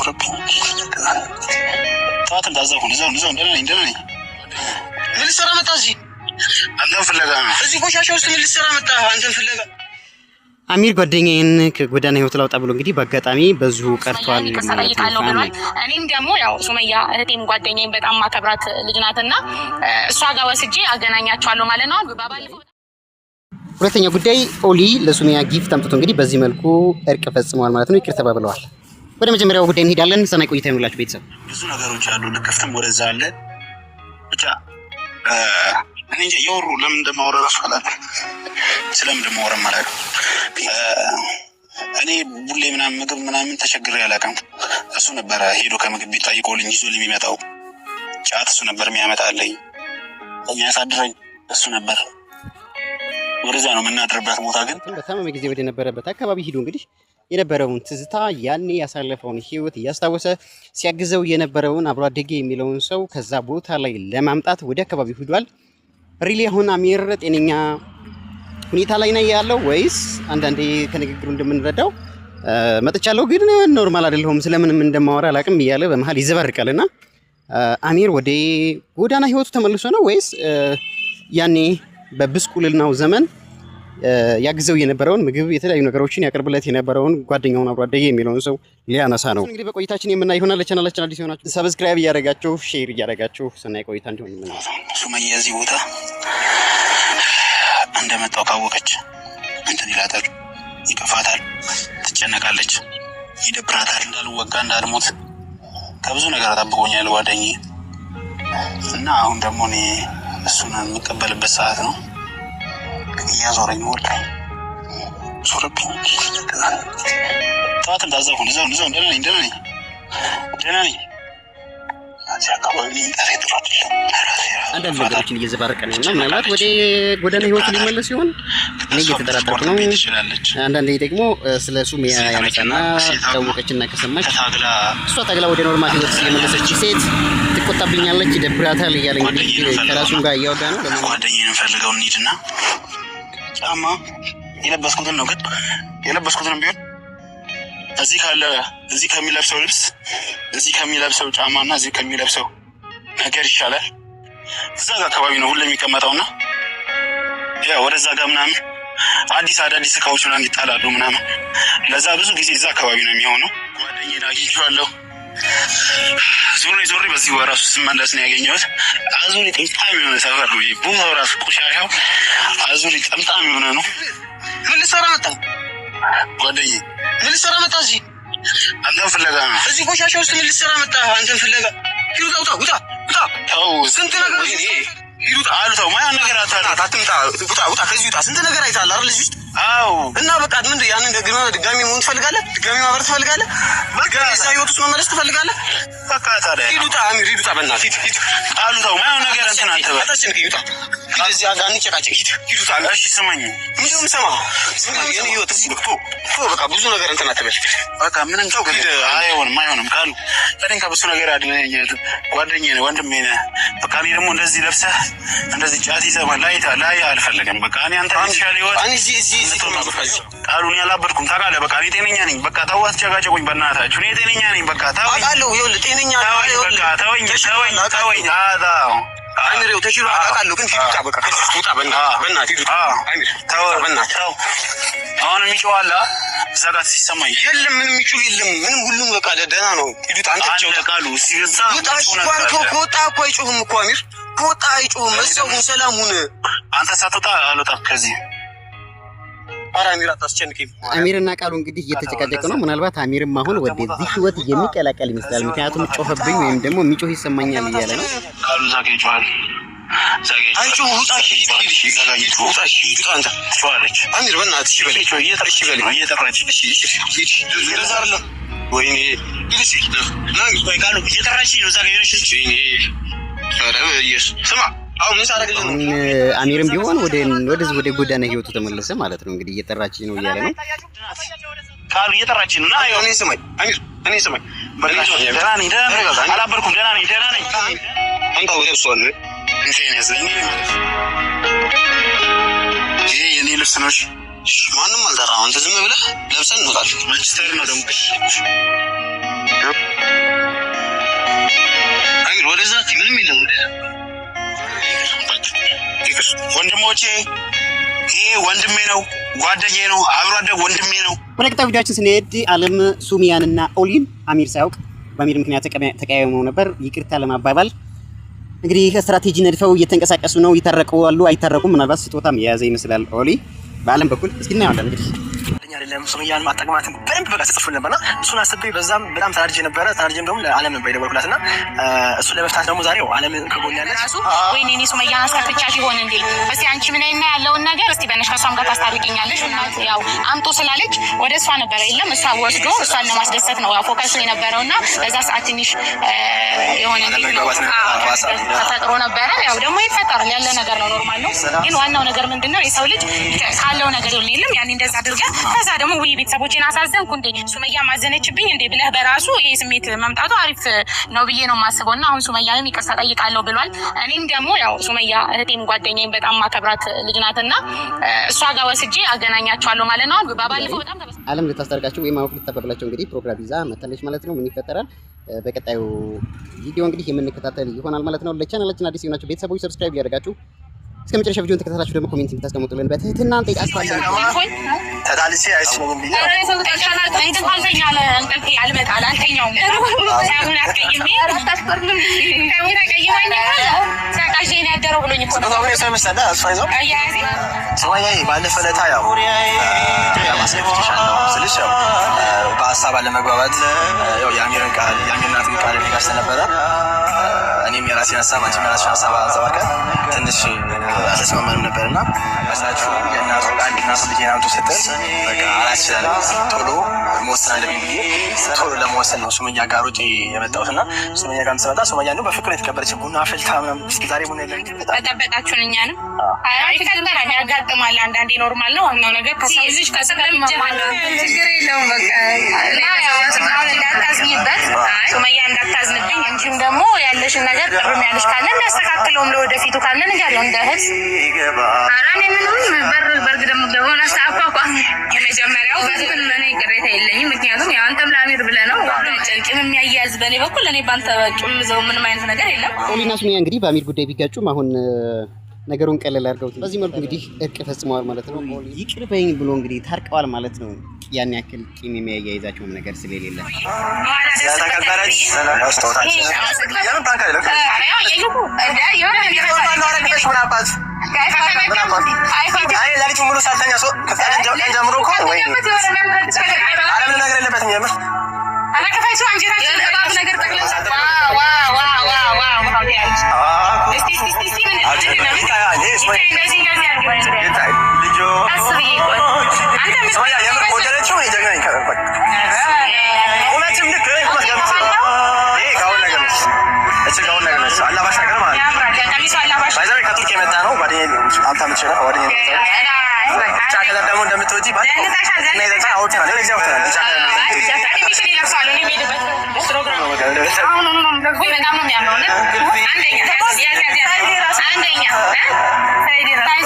ዞርብኝ طاعت እንዳዘው እንደነ ምን ልሰራ መጣ እዚህ አንተን ፍለጋ ነው እዚህ ቆሻሻ ውስጥ ምን ልሰራ መጣ አንተን ፍለጋ አሚር ጓደኛዬን ከጎዳና ህይወት ላውጣ ብሎ እንግዲህ በአጋጣሚ በዚሁ ቀርቷል ማለት ነው። እኔም ደግሞ ያው ሱመያ እህቴም ጓደኛዬን በጣም ማከብራት ልጅ ናትና እሷ ጋር ወስጄ አገናኛቸዋለሁ ማለት ነው። ባባልፈው ሁለተኛ ጉዳይ ኦሊ ለሱመያ ጊፍት አምጥቶ እንግዲህ በዚህ መልኩ እርቅ ፈጽመዋል ማለት ነው። ይቅር ተባብለዋል። ወደ መጀመሪያው ጉዳይ እንሄዳለን። ሰናይ ቆይታ ይሁንላችሁ ቤተሰብ። ብዙ ነገሮች አሉ ለከፍተም ወደዛ አለ ብቻ እኔ እንጃ የወሩ ለምን እንደማወራ ራሱ አላውቅም። ስለምን እንደማወራ ማለት እኔ ቡሌ ምናምን ምግብ ምናምን ተቸግሬ አላውቅም። እሱ ነበር ሄዶ ከምግብ ቤት ጠይቆልኝ ይዞልኝ የሚመጣው ጫት እሱ ነበር የሚያመጣልኝ የሚያሳድረኝ እሱ ነበር። ወደዛ ነው የምናድርበት ቦታ ግን በታመመ ጊዜ ወደ ነበረበት አካባቢ ሄዶ እንግዲህ የነበረውን ትዝታ ያኔ ያሳለፈውን ህይወት እያስታወሰ ሲያግዘው የነበረውን አብሮ አደጌ የሚለውን ሰው ከዛ ቦታ ላይ ለማምጣት ወደ አካባቢው ሄዷል። ሪሊ አሁን አሚር ጤነኛ ሁኔታ ላይ ነው ያለው ወይስ አንዳንዴ ከንግግሩ እንደምንረዳው መጥቻለሁ ግን ኖርማል አይደለሁም ስለምንም እንደማወራ አላውቅም እያለ በመሃል ይዘባርቃልና አሚር ወደ ጎዳና ህይወቱ ተመልሶ ነው ወይስ ያኔ በብስኩልናው ዘመን ያግዘው የነበረውን ምግብ የተለያዩ ነገሮችን ያቀርብለት የነበረውን ጓደኛውን አብሮ አደጌ የሚለውን ሰው ሊያነሳ ነው? እንግዲህ በቆይታችን የምናይ ይሆናል። ለቻናላችን አዲስ ሆናችሁ ሰብስክራይብ እያደረጋችሁ ሼር እያደረጋችሁ ሰናይ ቆይታ እንዲሆን የምናይ ሱመያ እዚህ ቦታ እንደመጣው ካወቀች እንትን ይላታል፣ ይከፋታል፣ ትጨነቃለች፣ ይደብራታል። እንዳልወጋ እንዳልሞት ከብዙ ነገር አጣብቆኛል ጓደኛዬ እና አሁን ደግሞ እኔ እሱን የምቀበልበት ሰዓት ነው። እያዞረኝ ወላሂ ዞርብኝ طاعت እንዳዘው እንደነ አንዳንድ ነገሮችን እየዘባረቀ ነው እና ምናልባት ወደ ጎዳና ህይወት ሊመለስ ሲሆን እኔ እየተጠራጠርኩ ነው። አንዳንዴ ደግሞ ስለ ሱመያ ያነሳና ታወቀችና ከሰማች እሷ ታግላ ወደ ኖርማል ህይወት ስለመለሰች ሴት ትቆጣብኛለች፣ ይደብራታል እያለ እንግዲህ ከራሱም ጋር እያወጋ ነው። ጓደኛዬን ፈልገው እንሂድና ጫማ የለበስኩትን ነው ግን የለበስኩትን ቢሆን እዚህ ከሚለብሰው ልብስ እዚህ ከሚለብሰው ጫማና እዚህ ከሚለብሰው ነገር ይሻላል። እዛ ጋር አካባቢ ነው ሁሉ የሚቀመጠውና ያ ወደዛ ጋር ምናምን አዳዲስ እቃዎች ምናምን ይጣላሉ ምናምን ለዛ ብዙ ጊዜ እዛ አካባቢ ነው የሚሆነው። ጓደኛዬን አግኝቼዋለሁ። ዞሬ በዚህ ወራሱ ስመለስ ነው ያገኘሁት። አዙሪ ጥምጣም የሆነ ሰፈር ነው ቦታው ራሱ ቆሻሻው አዙሪ ጥምጣም የሆነ ነው። ምን ልሰራ መጣ ጓደኛዬ? ምን ልሰራ መጣ እዚህ አንተን ፍለጋ ነው። እዚህ ቆሻሻ ውስጥ ምን ልሰራ መጣ አንተን ፍለጋ? ውጣ ተው ስንት ነገር ይሉት አሉታው ማያ ነገር አታምጣ ውጣ ከዚህ ውጣ። ስንት ነገር አይታል አይደል እዚህ ውስጥ? አዎ እና በቃ ምን ያንን ድጋሚ ምን ትፈልጋለህ? ድጋሚ ማበር ትፈልጋለህ? ድጋሚ እዛ ህይወት ውስጥ መመለስ ትፈልጋለህ? በቃ ታዲያ ይሉት አሚር ይሉት በእናትህ ሂድ አሉታው ማያ ነገር እንትን አንተ አታስጨንቅ ይሉት እዚህ አጋን ጨቃጨቅ ሂዱት አለ። እሺ ስማኝ ምንም ሰማ የኔ ህይወት እዚህ በቃ ብዙ ነገር እንትን አትበል በቃ ምንም ተው አይሆንም ካሉ እኔን ከብዙ ነገር አድነኝ ጓደኛዬ ነህ ወንድሜ ነህ። በቃ እኔ ደግሞ እንደዚህ ለብሰህ እንደዚህ ጫት ይዘህ ላይ አልፈልግም። በቃ እኔ አንተ ይሻል ህይወት እኔ እዚህ ቃሉን ያላበድኩም ታውቃለህ። በቃ እኔ ጤነኛ ነኝ። በቃ ተው አትጨቃጨቁኝ በእናታችሁ። እኔ ጤነኛ ነኝ። በቃ ተወኝ አውቃለሁ። ይኸውልህ ጤነኛ ነኝ። በቃ ተወኝ አሚሬው ተሽሎ አውቃለሁ ግን ሂዱታ በቃ ውጣ በእናትህ ሂዱታ አሚር ተው በእናትህ አሁን የሚጮሃል እዛ ጋር ሲሰማኝ የለም ምንም የሚጮህ የለም ምንም ሁሉም በቃ ደህና ነው። ሂዱታ አንተ ብቻ ቃሉ ሲገዛ ከወጣ እኮ አይጮህም እኮ አሚር ከወጣ አይጮህም። እዛው ሰላሙን አንተ ሳትወጣ አልወጣም ከዚህ አሚርና ቃሉ እንግዲህ እየተጨቃጨቁ ነው። ምናልባት አሚርም አሁን ወደዚህ ህይወት የሚቀላቀል ይመስላል። ምክንያቱም ጮህብኝ ወይም ደግሞ የሚጮህ ይሰማኛል እያለ ነው። ቃሉ ዛሬ ይጮሃል አይጮህ ውጣሽ ውጣሽ አንተ ትጮሃለች አሚር በእናትህ እሺ በለኝ እየጠራች እሺ እንደዛ አይደለም ወይኔ ይልሽ ወይ ቃሉ እየጠራች ነው ዛሬ ይልሽ ኧረ ኢየሱስ ስማ አሁን አሚርም ቢሆን ወደ ጎዳና ህይወቱ ተመለሰ ማለት ነው። እንግዲህ እየጠራችኝ ነው እያለ ነው። ቃሉ እየጠራችኝ ነው። አይ እኔ ስማኝ አሚር እኔ ስማኝ ደህና ነኝ አላበርኩም ደህና ነኝ አንተ ወደ እሱ አለ ይሄ የኔ ልብስ ነው። እሺ ማንም አልጠራም። አንተ ዝም ብለህ ለብሰን እንወጣለን። ማንቸስተር ነው ደግሞ ወንድሜ ነው፣ ጓደኛዬ ነው፣ አብሮ አደግ ወንድሜ ነው። ወደ ቀጣዩ ቪዲዮአችን ስንሄድ አለም ሱሚያንና ኦሊን አሚር ሳያውቅ በአሚር ምክንያት ተቀያይመው ነበር። ይቅርታ ለማባባል እንግዲህ ስትራቴጂ ነድፈው እየተንቀሳቀሱ ነው። ይታረቁዋሉ አይታረቁም? ምናልባት ስጦታም የያዘ ይመስላል ኦሊ በአለም በኩል። እስኪ እናያለን እንግዲህ አይደለም ሱመያን ማጠቅማትን በደንብ በቃ ተጽፎ ነበርና እሱን አስቤ በዛም በጣም ተናድጄ ነበረ። ተናድጄም ደግሞ ለዓለም ነበር የደወልኩላትና እሱ ለመፍታት ደግሞ ዛሬው ዓለም ከጎን ያለች ራሱ ወይኔ እኔ ሱመያን አስከፍቻት ይሆን እንዴ? እስቲ አንቺ ምን አይና ያለውን ነገር እስቲ በነሽ ከሷም ጋር ታስታርቂኛለሽ። እናት ያው አምጦ ስላለች ወደ እሷ ነበር የለም እሷ ወስዶ እሷን ለማስደሰት ነው ያው ፎከሱ የነበረውና በዛ ሰዓት ትንሽ የሆነ ተፈጥሮ ነበረ። ያው ደግሞ ይፈጠራል ያለ ነገር ነው፣ ኖርማል ነው። ግን ዋናው ነገር ምንድነው የሰው ልጅ ካለው ነገር የለም ያኔ እንደዛ አድርገን ከዛ ደግሞ ወይ ቤተሰቦቼን አሳዘንኩ እንዴ ሱመያ ማዘነችብኝ እንዴ ብለህ በራሱ ይሄ ስሜት መምጣቱ አሪፍ ነው ብዬ ነው የማስበው። እና አሁን ሱመያንም ይቅርታ ጠይቃለሁ ብሏል። እኔም ደግሞ ያው ሱመያ እህቴም ጓደኛዬም በጣም ማከብራት ልጅ ናትና እሷ ጋር ወስጄ አገናኛቸዋለሁ ማለት ነው። ባባለፈው በጣም ዓለም ልታስታርቃቸው ወይም አውፍ ልታባብላቸው እንግዲህ ፕሮግራም ይዛ መጣለች ማለት ነው። ምን ይፈጠራል በቀጣዩ ቪዲዮ እንግዲህ የምንከታተል ይሆናል ማለት ነው። ለቻናላችን አዲስ የሆናችሁ ቤተሰቦች ሰብስክራይብ ያደርጋችሁ እስከ መጨረሻ ቪዲዮን ተከታተላችሁ ደግሞ ኮሜንት እንድታስቀምጡልን በትህትና እንጠይቃችኋለን። ተጣልቼ አይችልም ብዬ ባለፈው ዕለት ያው ስልሽ ያው በሀሳብ አለመግባባት ያው የአሚርን ቃል የአሚርናትን ቃል እኔ ጋር ስለነበረ እኔም የራሴን ሀሳብ አንቺም የራስሽን ሀሳብ አንጸባርቀን ትንሽ አልተስማማንም ነበርና መሳችሁ የእናቱ ቃል እናቱ ልጄን አምጡ ስትል በቃ አላስችላለም። ቶሎ መወሰን አለብኝ ብዬ ቶሎ ለመወሰን ነው ሱመያ ጋር ሮጬ የመጣሁትና ሱመያ ጋር ስመጣ ሱመያ ነው በፍቅር የተቀበለች ቡና አፍልታ ምናምን እስኪ ዛሬ ቡና የለም ተጠበቃችሁን እኛንም አይከተራል ያጋጥማል። አንዳንዴ ኖርማል ነው። ዋናው ነገር ከልጅ ከሰለምጀማል ችግር የለውም። በቃ አሁን እንዳታዝኝበት ሱመያ እንዳታዝንብኝ አንቺም ደግሞ ያለሽን ነገር ቅርም ያለሽ ካለ የሚያስተካክለውም ለወደፊቱ ካለ ነገር ነው እንደ እህት አራኔ ምንም በርግ ደግሞ ገባና ሳቋቋም የመጀመሪያው በትክክል ለኔ ቅሬታ የለኝም። ምክንያቱም ያው አንተም ለአሚር ብለህ ነው ጭንቅም የሚያያዝ በኔ በኩል እኔ ባንተ ጭምዘው ምንም አይነት ነገር የለም። ኦሊና ሱመያ እንግዲህ በአሚር ጉዳይ ቢጋጩም አሁን ነገሩን ቀለል አድርገውት በዚህ መልኩ እንግዲህ እርቅ ፈጽመዋል ማለት ነው። ይቅር በይኝ ብሎ እንግዲህ ታርቀዋል ማለት ነው። ያን ያክል ቂም የሚያያይዛቸውም ነገር ስለሌለ ተከበረች ስጦታችን ያንን ባንክ አይደለም ሌሊቱን ሙሉ ሳልተኛ ቀን ጀምሮ እኮ ወይ አለምን ነገር የለበትም የምር ደግሞ እንደምትወጂ